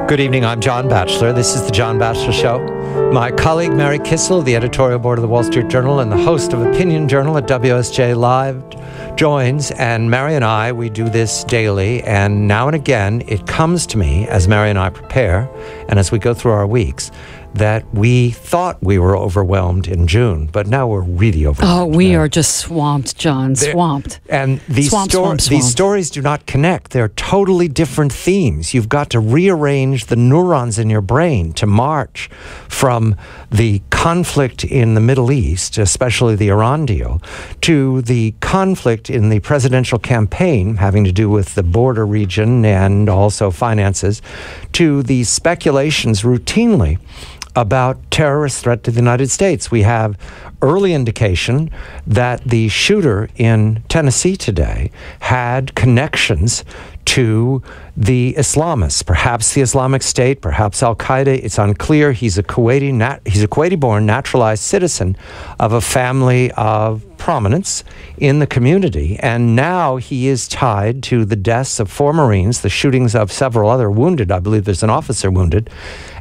Good evening, I'm John Batchelor. This is The John Batchelor Show. My colleague Mary Kissel, the editorial board of the Wall Street Journal and the host of Opinion Journal at WSJ Live, joins, and Mary and I, we do this daily, and now and again it comes to me as Mary and I prepare, and as we go through our weeks, that we thought we were overwhelmed in June, but now we're really overwhelmed. Oh, we are just swamped, John, swamped. And these Swamp. these stories do not connect. They're totally different themes. You've got to rearrange the neurons in your brain to march from the conflict in the Middle East, especially the Iran deal, to the conflict in the presidential campaign having to do with the border region and also finances, to the speculations routinely about terrorist threat to the United States. We have early indication that the shooter in Tennessee today had connections to the Islamists, perhaps the Islamic State, perhaps Al-Qaeda. It's unclear. He's a Kuwaiti-born naturalized citizen of a family of prominence in the community, and now he is tied to the deaths of 4 Marines, the shootings of several other wounded. I believe there's an officer wounded.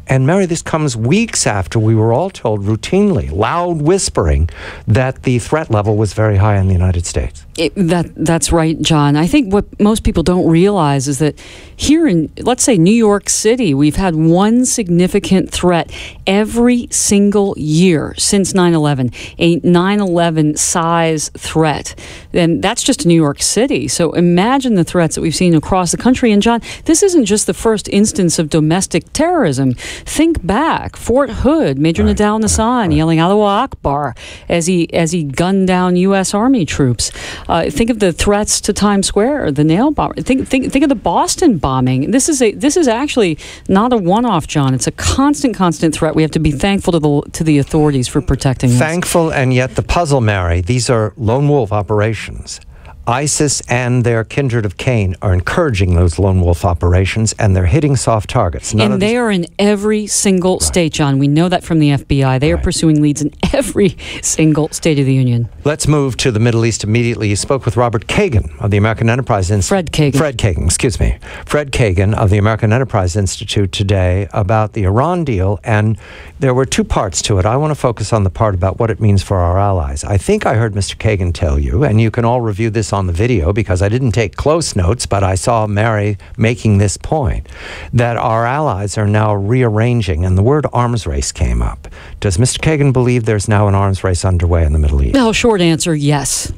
And Mary, this comes weeks after we were all told routinely, loud whispering, that the threat level was very high in the United States. That's right, John. I think what most people don't realize is that here in, let's say, New York City, we've had one significant threat every single year since 9/11, a 9/11 size threat. And that's just New York City. So imagine the threats that we've seen across the country. And John, this isn't just the first instance of domestic terrorism. Think back, Fort Hood, Major Nadal Nassan yelling Allahu Akbar as he gunned down U.S. Army troops. Think of the threats to Times Square, the nail bomber. Think of the Boston bombing. This is actually not a one-off, John. It's a constant threat. We have to be thankful to the authorities for protecting us. Thankful, and yet the puzzle, Mary, these are lone wolf operations. ISIS and their kindred of Cain are encouraging those lone wolf operations, and they're hitting soft targets. And they are in every single state, John. We know that from the FBI. They are pursuing leads in every single state of the union. Let's move to the Middle East immediately. You spoke with Robert Kagan of the American Enterprise Institute. Fred Kagan of the American Enterprise Institute today about the Iran deal, and there were 2 parts to it. I want to focus on the part about what it means for our allies. I think I heard Mr. Kagan tell you, and you can all review this on the video because I didn't take close notes, but I saw Mary making this point, that our allies are now rearranging, and the word arms race came up. Does Mr. Kagan believe there's now an arms race underway in the Middle East? No, short answer, yes.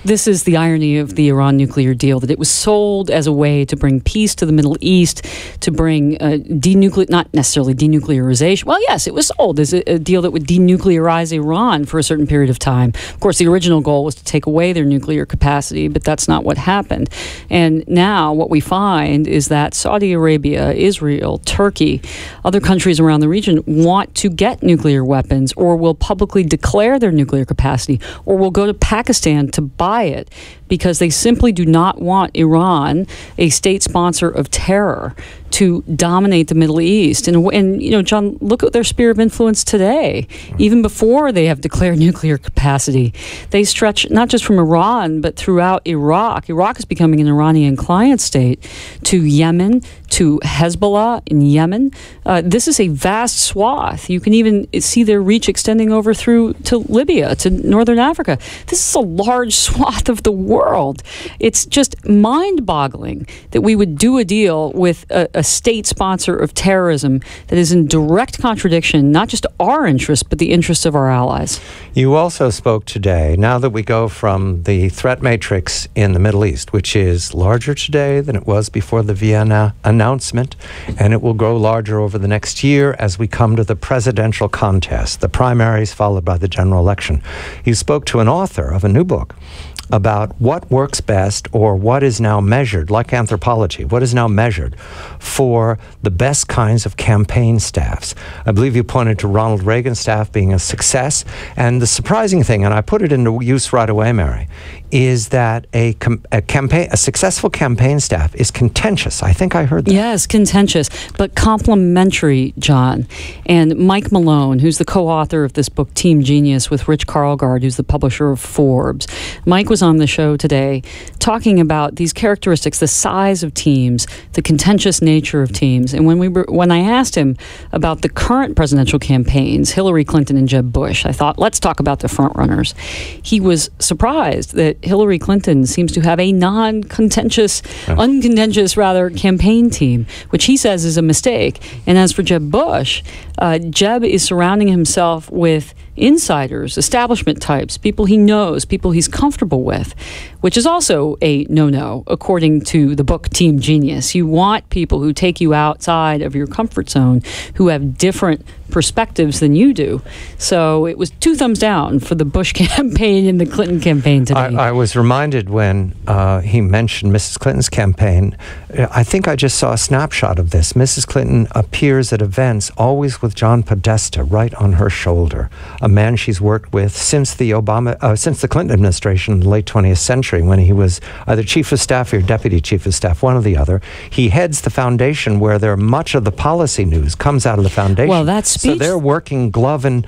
This is the irony of the Iran nuclear deal, that it was sold as a way to bring peace to the Middle East, to bring not necessarily denuclearization. Well, yes, it was sold as a deal that would denuclearize Iran for a certain period of time. Of course, the original goal was to take away their nuclear capacity, but that's not what happened. And now what we find is that Saudi Arabia, Israel, Turkey, other countries around the region want to get nuclear weapons, or will publicly declare their nuclear capacity, or will go to Pakistan to buy it, because they simply do not want Iran, a state sponsor of terror, to dominate the Middle East. And you know, John, look at their sphere of influence today. Even before they have declared nuclear capacity, they stretch not just from Iran, but throughout Iraq. Iraq is becoming an Iranian client state, to Yemen, to Hezbollah in Yemen. This is a vast swath. You can even see their reach extending over through to Libya, to northern Africa. This is a large swath of the world. It's just mind-boggling that we would do a deal with a state sponsor of terrorism that is in direct contradiction, not just to our interests, but the interests of our allies. You also spoke today, now that we go from the threat matrix in the Middle East, which is larger today than it was before the Vienna announcement, and it will grow larger over the next year as we come to the presidential contest, the primaries followed by the general election. You spoke to an author of a new book about what works best, or what is now measured, like anthropology, what is now measured for the best kinds of campaign staffs. I believe you pointed to Ronald Reagan's staff being a success. And the surprising thing, and I put it into use right away, Mary, is that a successful campaign staff is contentious. I think I heard that. Yes, contentious, but complementary, John. And Mike Malone, who's the co-author of this book, Team Genius, with Rich Karlgaard, who's the publisher of Forbes. Mike was on the show today talking about these characteristics, the size of teams, the contentious nature of teams. And when I asked him about the current presidential campaigns, Hillary Clinton and Jeb Bush, I thought, let's talk about the frontrunners. He was surprised that Hillary Clinton seems to have a uncontentious campaign team, which he says is a mistake. And as for Jeb Bush, Jeb is surrounding himself with insiders, establishment types, people he knows, people he's comfortable with, which is also a no-no, according to the book Team Genius. You want people who take you outside of your comfort zone, who have different perspectives than you do. So it was 2 thumbs down for the Bush campaign and the Clinton campaign today. I was reminded when he mentioned Mrs. Clinton's campaign, I think I just saw a snapshot of this. Mrs. Clinton appears at events always with John Podesta right on her shoulder, a man she's worked with since the Clinton administration in the late 20th century, when he was either chief of staff or deputy chief of staff, one or the other. He heads the foundation where much of the policy news comes out of the foundation. Well, that speech... So they're working glove and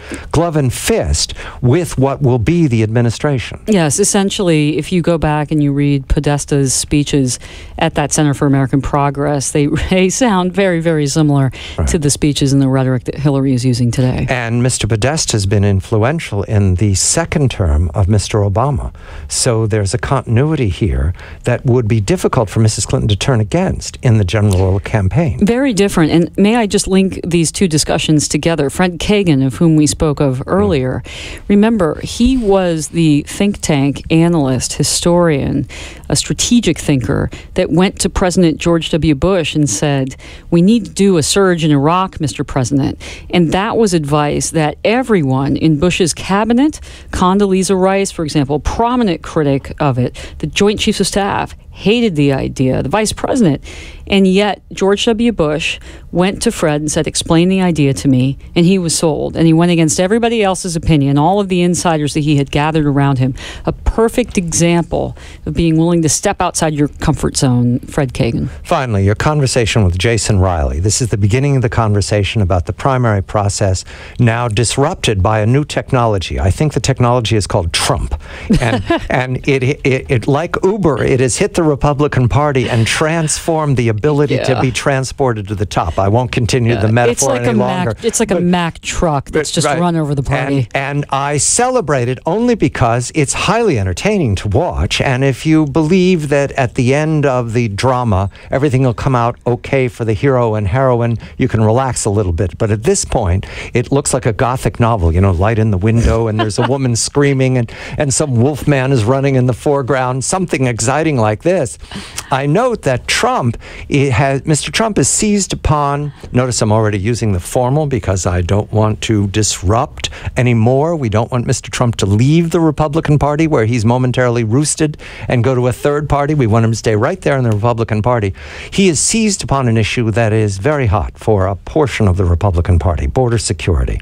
fist with what will be the administration. Yes, essentially, if you go back and you read Podesta's speeches at that Center for American Progress, they sound very, very similar to the speeches and the rhetoric that Hillary is using today. And Mr. Podesta has been influential in the second term of Mr. Obama. So there's a continuity here that would be difficult for Mrs. Clinton to turn against in the general campaign. Very different. And may I just link these two discussions together? Fred Kagan, of whom we spoke of earlier, remember, he was the think tank analyst, historian, a strategic thinker that went to President George W. Bush and said, we need to do a surge in Iraq, Mr. President. And that was advice that everyone in Bush's cabinet, Condoleezza Rice, for example, prominent critic of it, the Joint Chiefs of Staff, hated the idea, the vice president. And yet George W. Bush went to Fred and said, explain the idea to me, and he was sold. And he went against everybody else's opinion, all of the insiders that he had gathered around him. A perfect example of being willing to step outside your comfort zone, Fred Kagan. Finally, your conversation with Jason Riley. This is the beginning of the conversation about the primary process, now disrupted by a new technology. I think the technology is called Trump. And it like Uber, it has hit the Republican Party and transformed the ability to be transported to the top. I won't continue the metaphor any longer. It's like a Mack truck that's just run over the party. And I celebrate it only because it's highly entertaining to watch. And if you believe that at the end of the drama, everything will come out okay for the hero and heroine, you can relax a little bit. But at this point, it looks like a Gothic novel, light in the window, and there's a woman screaming, and some wolf man is running in the foreground, something exciting like this. I note that Mr. Trump has seized upon, notice I'm already using the formal because I don't want to disrupt anymore. We don't want Mr. Trump to leave the Republican Party where he's momentarily roosted and go to a third party. We want him to stay right there in the Republican Party. He has seized upon an issue that is very hot for a portion of the Republican Party, border security.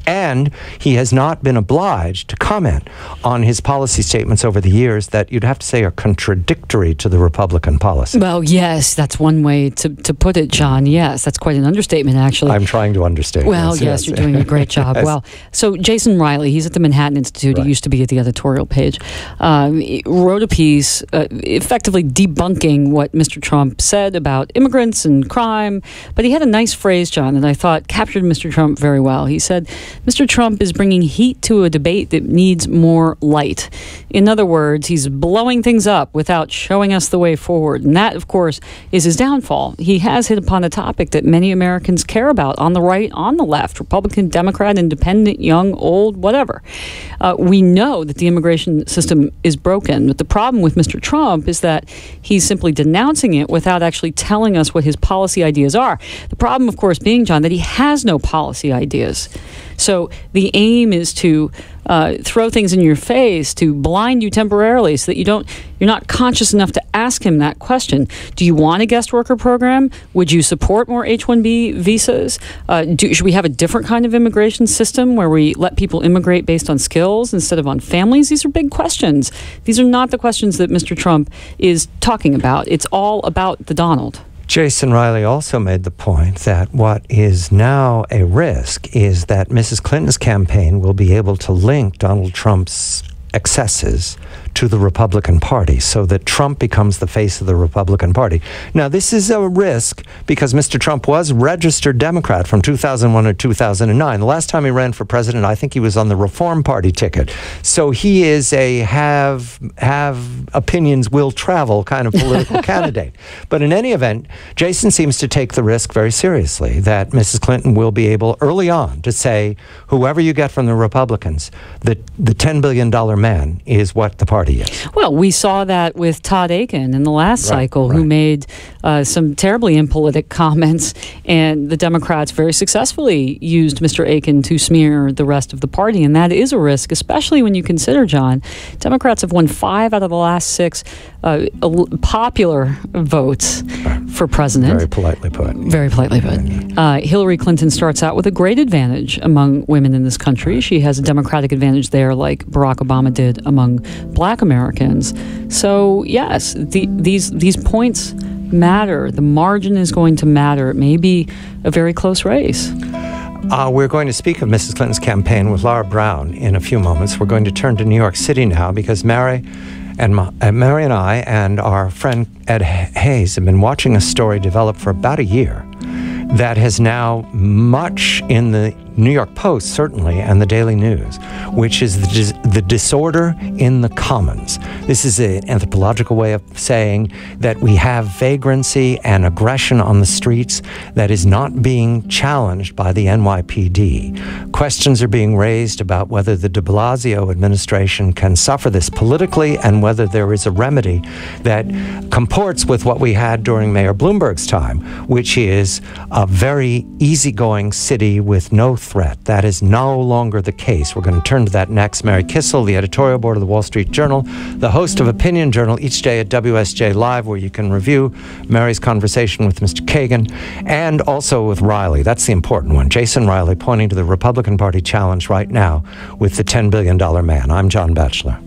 And he has not been obliged to comment on his policy statements over the years that you'd have to say are contradictory to the Republican policy. Well, yes, that's one way to put it, John. Yes, that's quite an understatement, actually. I'm trying to understate. Well, yes, you're doing a great job. Yes. Well, so Jason Riley, he's at the Manhattan Institute. He used to be at the editorial page. Wrote a piece effectively debunking what Mr. Trump said about immigrants and crime. But he had a nice phrase, John, that I thought captured Mr. Trump very well. He said, Mr. Trump is bringing heat to a debate that needs more light. In other words, he's blowing things up without showing us the way forward. And that, of course, is his downfall. He has hit upon a topic that many Americans care about, on the right, on the left, Republican, Democrat, independent, young, old, whatever. We know that the immigration system is broken. But the problem with Mr. Trump is that he's simply denouncing it without actually telling us what his policy ideas are. The problem, of course, being, John, that he has no policy ideas. So the aim is to throw things in your face, to blind you temporarily so that you're not conscious enough to ask him that question. Do you want a guest worker program? Would you support more H-1B visas? Should we have a different kind of immigration system where we let people immigrate based on skills instead of on families? These are big questions. These are not the questions that Mr. Trump is talking about. It's all about the Donald. Jason Riley also made the point that what is now a risk is that Mrs. Clinton's campaign will be able to link Donald Trump's excesses to the Republican Party so that Trump becomes the face of the Republican Party. Now, this is a risk because Mr. Trump was registered Democrat from 2001 to 2009. The last time he ran for president, I think he was on the Reform Party ticket. So he is a have opinions will travel kind of political candidate. But in any event, Jason seems to take the risk very seriously that Mrs. Clinton will be able early on to say, whoever you get from the Republicans, the $10 billion man is what the party is. Well, we saw that with Todd Akin in the last cycle, who made some terribly impolitic comments, and the Democrats very successfully used Mr. Akin to smear the rest of the party, and that is a risk, especially when you consider, John, Democrats have won 5 out of the last 6 popular votes for president. Very politely put. Very politely put. Hillary Clinton starts out with a great advantage among women in this country. She has a Democratic advantage there like Barack Obama did among Black Americans. So, yes, these points matter. The margin is going to matter. It may be a very close race. We're going to speak of Mrs. Clinton's campaign with Laura Brown in a few moments. We're going to turn to New York City now because Mary and I and our friend Ed Hayes have been watching a story develop for about a year that has now much in the New York Post, certainly, and the Daily News, which is the disorder in the commons. This is an anthropological way of saying that we have vagrancy and aggression on the streets that is not being challenged by the NYPD. Questions are being raised about whether the de Blasio administration can suffer this politically and whether there is a remedy that comports with what we had during Mayor Bloomberg's time, which is a very easygoing city with no threat. That is no longer the case. We're going to turn to that next. Mary Kissel, the editorial board of the Wall Street Journal, the host of Opinion Journal each day at WSJ Live, where you can review Mary's conversation with Mr. Kagan and also with Riley. That's the important one. Jason Riley pointing to the Republican Party challenge right now with the $10 billion man. I'm John Batchelor.